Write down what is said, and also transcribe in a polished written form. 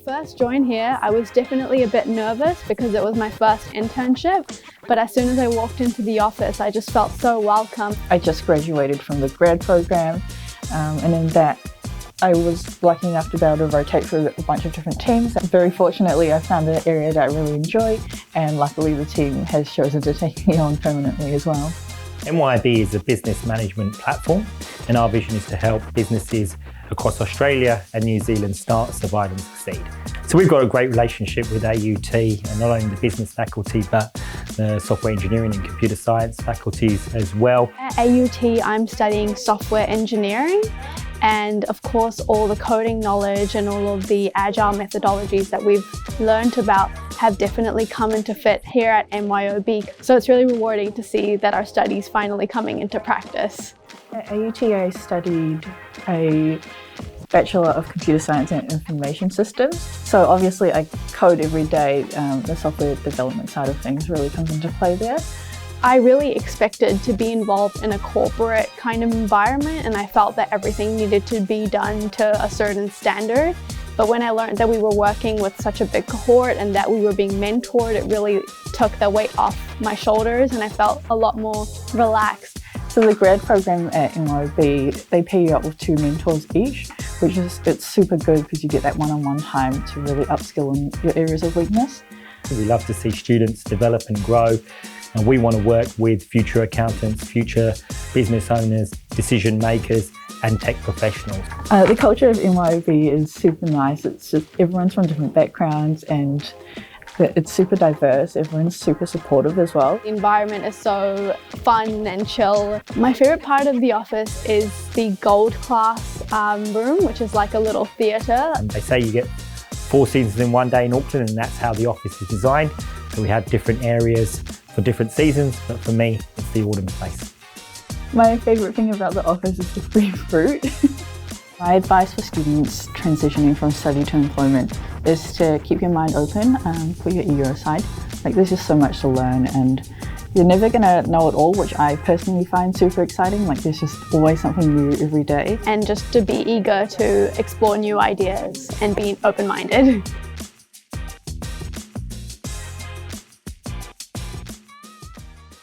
first joined here, I was definitely a bit nervous because it was my first internship, but as soon as I walked into the office, I just felt so welcome. I just graduated from the grad program, and in that I was lucky enough to be able to rotate through a bunch of different teams. Very fortunately, I found an area that I really enjoy, and luckily the team has chosen to take me on permanently as well. MYOB is a business management platform, and our vision is to help businesses across Australia and New Zealand start, survive and succeed. So we've got a great relationship with AUT, and not only the business faculty but the software engineering and computer science faculties as well. At AUT, I'm studying software engineering, and of course all the coding knowledge and all of the agile methodologies that we've learned about have definitely come into fit here at MYOB. So it's really rewarding to see that our studies finally coming into practice. At AUT, I studied a Bachelor of Computer Science and Information Systems. So obviously I code every day. The software development side of things really comes into play there. I really expected to be involved in a corporate kind of environment, and I felt that everything needed to be done to a certain standard. But when I learned that we were working with such a big cohort and that we were being mentored, it really took the weight off my shoulders and I felt a lot more relaxed. So the grad program at MYOB, they pair you up with 2 mentors each, it's super good because you get that one-on-one time to really upskill in your areas of weakness. We love to see students develop and grow, and we want to work with future accountants, future business owners, decision makers and tech professionals. The culture of MYOB is super nice. It's just everyone's from different backgrounds and it's super diverse. Everyone's super supportive as well. The environment is so fun and chill. My favourite part of the office is the gold class room, which is like a little theatre. They say you get 4 seasons in one day in Auckland, and that's how the office is designed. So we have different areas for different seasons, but for me, it's the autumn space. My favourite thing about the office is the free fruit. My advice for students transitioning from study to employment is to keep your mind open, put your ego aside. There's just so much to learn and you're never going to know it all, which I personally find super exciting. There's just always something new every day. And just to be eager to explore new ideas and be open-minded.